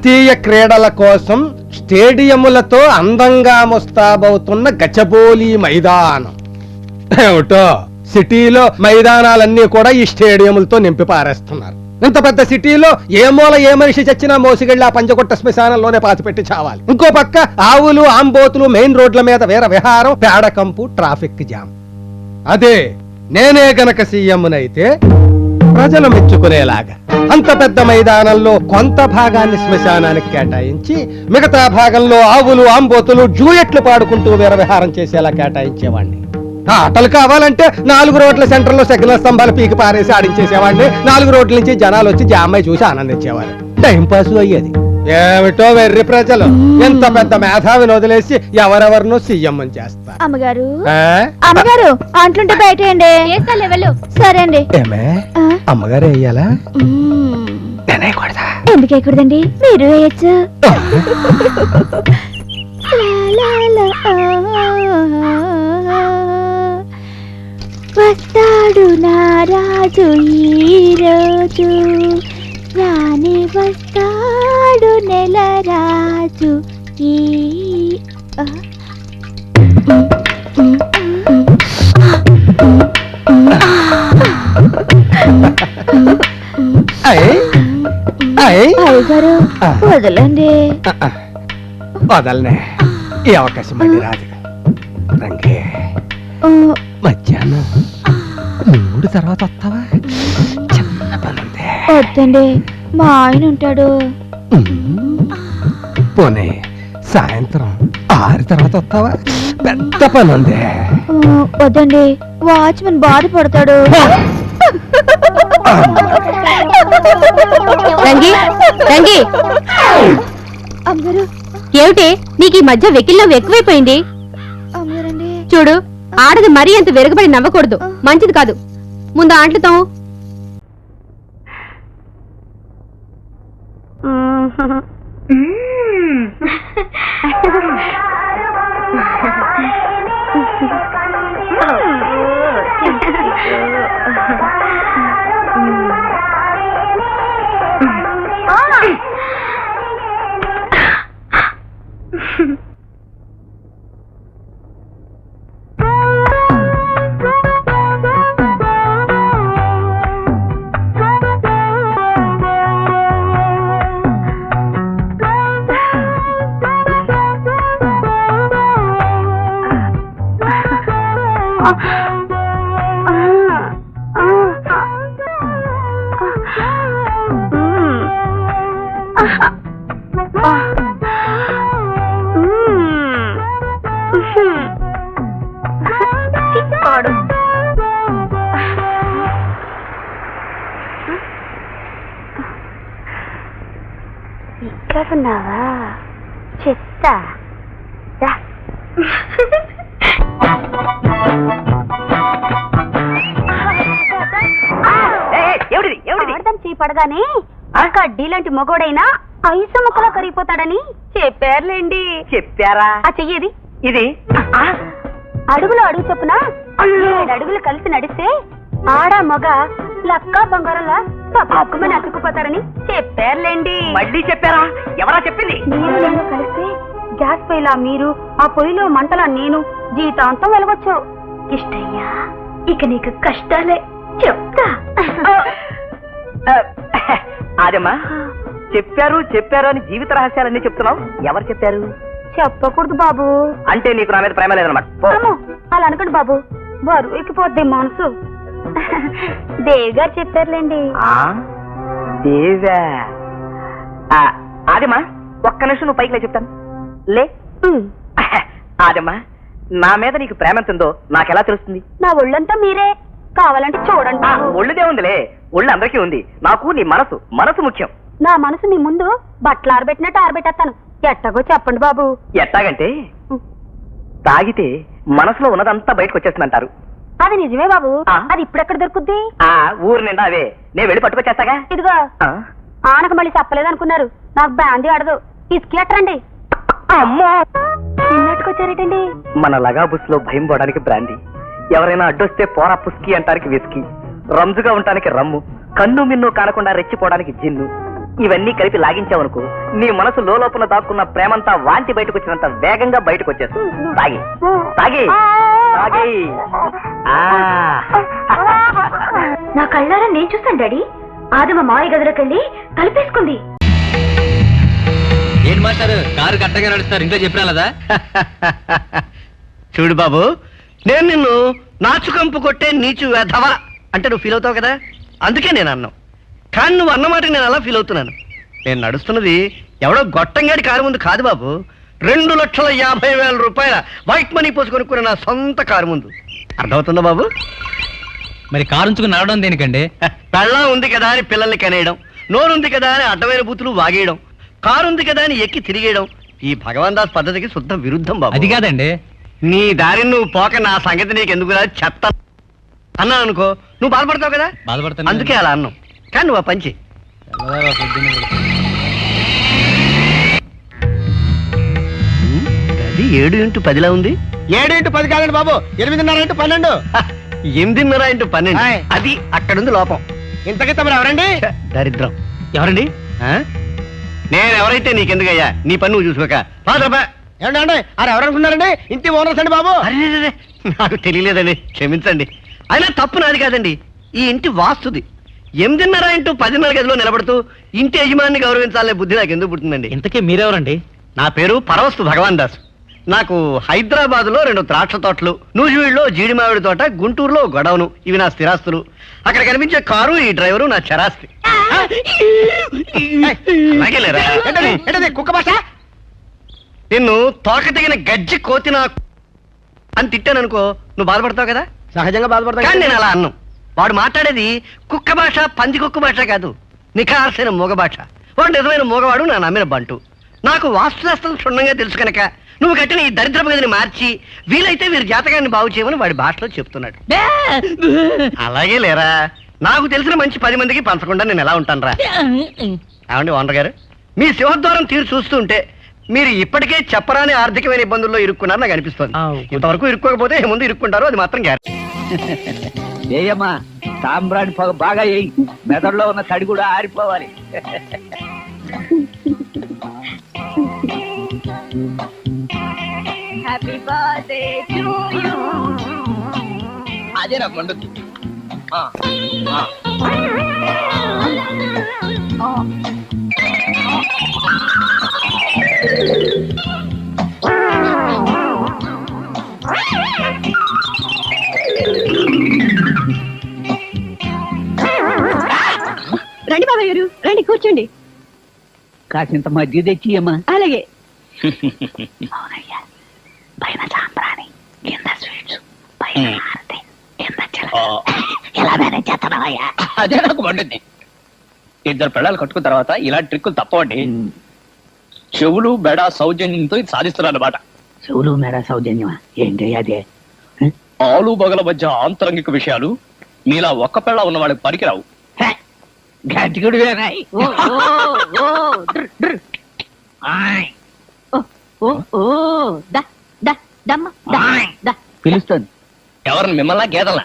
జాతీయ క్రీడల కోసం స్టేడియములతో అందంగా ముస్తాబవుతున్న గచ్చబోలి మైదానం. ఏమిటో సిటీలో మైదానాలన్నీ కూడా ఈ స్టేడియంలతో నింపి పారేస్తున్నారు. ఇంత పెద్ద సిటీలో ఏ మూల ఏ మనిషి చచ్చినా మోసిగళ్ళి ఆ పంచకొట్ట శ్మశానంలోనే పాతిపెట్టి చావాలి. ఇంకో పక్క ఆవులు ఆంబోతులు మెయిన్ రోడ్ల మీద వేర విహారం, పేడకంపు, ట్రాఫిక్ జామ్. అదే నేనే గనక సీఎంనైతే ప్రజలు మెచ్చుకునేలాగా అంత పెద్ద మైదానంలో కొంత భాగాన్ని శ్మశానానికి కేటాయించి మిగతా భాగంలో ఆవులు ఆంబోతులు జూయట్లు పాడుకుంటూ వేర విహారం చేసేలా కేటాయించేవాడిని. ఆటలు కావాలంటే 4 రోడ్ల సెంటర్లో సిగ్నల్ స్తంభాలు పీకి పారేసి ఆడించేసేవాడిని. 4 రోడ్ల నుంచి జనాలు వచ్చి జామ్మాయి చూసి ఆనందించేవారు. టైం పాస్ అయ్యేది. ఏమిటో వెర్రి ప్రజలు ఎంత పెద్ద మేధావిని వదిలేసి ఎవరెవరినో సీఎం చేస్తారు. అమ్మగారు అమ్మగారు అంటుంటే బయటండి. సరే అండి. ఏమే అమ్మగారు వేయాలా? ఎందుకు వేయకూడదండి? మీరు వేయచ్చు. వస్తాడు నారాజు ఈరోజు, రాని వస్తాడు నెల రాజు ఈ అయ్యగారు వదలండి. వదలనే, ఈ అవకాశం మళ్ళీ రాదు. రంగే మధ్యాహ్నం 3 తర్వాత వస్తావా? చిన్న పని ఉంది. వద్దండి, మా ఆయన ఉంటాడు. పోనీ సాయంత్రం 6 తర్వాత వస్తావా? పెద్ద పని ఉంది. వద్దండి, వాచ్మెన్ బాధపడతాడు. అమ్మగారు ఏమిటి నీకు ఈ మధ్య వెకిల్లో ఎక్కువైపోయింది? అమ్మగారండి చూడు, ఆడది మరీ అంత వెరగబడి నవ్వకూడదు, మంచిది కాదు. ముందు ఆంట్లతో ఇక్కడున్నావా? చెత్త పడగానే కడ్డీ లాంటి మొగోడైనా ఐసు ముక్కలా కరిగిపోతాడని చెప్పారులేండి. చెప్పారా? ఆ చెయ్యేది ఇది అడుగులో అడుగు చొప్పున 7 అడుగులు కలిసి నడిస్తే ఆడ మగ లక్క బంగారంలా తక్కువని అతుక్కుపోతారని చెప్పారులేండి. మళ్ళీ చెప్పారా? ఎవరా చెప్పింది? మీరు నేను కలిస్తే గ్యాస్ పొయ్యిలా మీరు, ఆ పొయ్యిలో మంటలా నేను జీవితాంతం వెలగొచ్చు. ఇష్టయ్యా, ఇక నీకు కష్టాలే చెప్తా. అదేమ్మా, చెప్పారు చెప్పారు అని జీవిత రహస్యాలన్నీ చెప్తున్నావు. ఎవరు చెప్పారు? చెప్పకూడదు బాబు. అంటే నీకు నా మీద ప్రేమ లేదన్నమాట. అలా అనకండి బాబు, బరువు ఎక్కిపోద్ది మనసు. దేవి గారు చెప్పారులేండి. దేవా? అదేమ్మా, ఒక్క నిమిషం నువ్వు పైకి లే, చెప్తాను. లే. అదేమ్మా, నా మీద నీకు ప్రేమ ఎంతుందో నాకెలా తెలుస్తుంది? నా ఒళ్ళంతా మీరే, కావాలంటే చూడండి. ఒళ్ళుదే ఉందిలే, ఒళ్ళు అందరికీ ఉంది. నాకు నీ మనసు మనసు ముఖ్యం. నా మనసు మీ ముందు బట్టలు ఆరబెట్టినట్టు ఆరబెట్టేస్తాను. ఎట్టగో చెప్పండి బాబు. ఎట్టాగంటే తాగితే మనసులో ఉన్నదంతా బయటకు వచ్చేస్తుందంటారు. అది నిజమే బాబు. అది ఇప్పుడెక్కడ దొరుకుద్ది? ఊరు నిండా అవే. నేను వెళ్ళి పట్టుకొచ్చేస్తాగా. ఇదిగో, ఆనక మళ్ళీ చెప్పలేదనుకున్నారు. నాకు బ్యాందీ ఆడదు. తీసుకెట్టండి. అమ్మో, నిన్నట్టుకొచ్చారేటండి? మన లగాబుస్ లో భయం పోవడానికి బ్రాందీ, ఎవరైనా అడ్డొస్తే పోరా పుస్కి అంటానికి విస్కీ, రంజుగా ఉండటానికి రమ్ము, కన్ను మిన్ను కానకుండా రెచ్చిపోవడానికి జిన్ను, ఇవన్నీ కలిపి లాగించావనుకో నీ మనసు లోపల దాక్కున్న ప్రేమంతా వాంతి బయటకు వచ్చినంత వేగంగా బయటకు వచ్చేస్తుంది. తాగి తాగి తాగి. నా కళ్ళారా నేను చూస్తాను డాడీ. ఆదమ మాయ గదిలోకెళ్ళి కలిపేసుకుంది. ఏంటి మాస్టారు కారు కట్టగా నడుస్తారు ఇంట్లో చెప్పినా చూడు బాబు, నేను నిన్ను నాచుకంపు కొట్టే నీచు వెధవా అంటే నువ్వు ఫీల్ అవుతావు కదా, అందుకే నేను అన్నావు. కానీ నువ్వు అన్నమాట నేను అలా ఫీల్ అవుతున్నాను. నేను నడుస్తున్నది ఎవడో గొట్టంగాడి కారు ముందు కాదు బాబు, 2,50,000 రూపాయల వైట్ మనీ పోసి కొనుక్కున్న నా సొంత కారు ముందు. అర్థమవుతుందా బాబు? మరి కారు ఉంచుకుని నడవడం దేనికండి? పెళ్ళం ఉంది కదా అని పిల్లల్ని కనేయడం, నోరుంది కదా అని అడ్డమైన బూతులు వాగేయడం, కారు ఉంది కదా అని ఎక్కి తిరిగేయడం ఈ భగవాన్ దాస్ పద్ధతికి శుద్ధ విరుద్ధం బాబు. అది కాదండి. నీ దారిని నువ్వు పోక నా సంగతి నీకు ఎందుకు చెత్త అన్నాను అనుకో, నువ్వు బాధపడతావు కదా, బాధపడతాను. అందుకే అలా అన్నావు. కానీ నువ్వు ఆ పంచి అది 7x10 ఉంది. 7x10 కాదండి బాబు, 8:30x12. 8:30x12 ఆయ్. అది అక్కడుంది లోపం. ఇంతకీ తమరు ఎవరండి? దరిద్రం. ఎవరండి? నేను ఎవరైతే నీకెందుకయ్యా, నీ పని నువ్వు చూసుకోక. పాదరబా. ఏమండి ఎవరనుకున్నారండి? ఇంటి ఓనర్స్ అండి బాబు. అరే, నాకు తెలియలేదండి, క్షమించండి. అయినా తప్పు నాది కాదండి, ఈ ఇంటి వాస్తుది. 8:30x10 గదిలో నిలబడుతూ ఇంటి యజమాని గౌరవించాలనే బుద్ధి నాకు ఎందుకు పుట్టిందండి? ఇంతకీ మీరెవరండి? నా పేరు పరవస్తు భగవాన్ దాస్. నాకు హైదరాబాద్ లో 2 ద్రాక్ష తోటలు, నూజివీడులో జీడి మామిడి తోట, గుంటూరులో గొడవను, ఇవి నా స్థిరాస్తులు. అక్కడ కనిపించే కారు ఈ డ్రైవరు నా చరాస్తి. అలాగే లేరా? ఏంటది కుక్క భాష? నిన్ను తోక తెగిన గజ్జి కోతిన అని తిట్టాననుకో, నువ్వు బాధపడతావు కదా. సహజంగా కానీ బాధపడతాను. నేను అలా అన్నాను. వాడు మాట్లాడేది కుక్క భాష, పంది కుక్క భాష కాదు, నిఖార్సైన మూగ భాష. వాడు నిజమైన మూగవాడు, నా నమ్మిన బంటు. నాకు వాస్తుశాస్త్రం క్షుణ్ణంగా తెలుసు కనుక నువ్వు కట్టిన ఈ దరిద్రపు గదిని మార్చి వీలైతే వీరి జాతకాన్ని బాగు చేయమని వాడి భాషలో చెప్తున్నాడు. అలాగే లేరా? నాకు తెలిసిన మంచి 10 మందికి పంచకుండా నేను ఎలా ఉంటాను రా. ఏమండి ఓనర్ గారు, మీ సింహద్వారం తీరు చూస్తుంటే మీరు ఇప్పటికే చెప్పరాని ఆర్థికమైన ఇబ్బందుల్లో ఇరుక్కున్నారు నాకు అనిపిస్తుంది. ఇంతవరకు ఇరుక్కోకపోతే ముందు ఇరుక్కుంటారు, అది మాత్రం గ్యారెంటీ. ఏయమ్మా, సాంబ్రాణి పొగ బాగా వేయి, మెదడులో ఉన్న తడి కూడా ఆరిపోవాలి. అదే నాకు మండుద్ది. రండి బాబాయ్ గారు, రండి కూర్చోండి. కాసింత మధ్య తెచ్చి అమ్మా. అలాగే. అవునయ్యా, పైన సాంబ్రాణి, కింద స్వీట్స్, పైన హారతి, కింద చిలక. ఎలా మేనేజ్ చేస్తున్నావయ్యా? అదే నాకు మండింది. 2 పెళ్ళాలు కట్టుకున్న తర్వాత ఇలాంటి ట్రిక్కులు తప్పవండి. చెవులు బెడ సౌజన్యంతో ఇది సాధిస్తున్నారు అన్నమాట. చెవులు మేడ సౌజన్యమా? ఏంటి అదే? ఆలు బగల మధ్య ఆంతరంగిక విషయాలు మీలా ఒక్క పెళ్ళ ఉన్న వాళ్ళకి పనికిరావు. గట్టిగుడు పిలుస్తుంది. ఎవరిని మిమ్మల్ని గేదల్లా?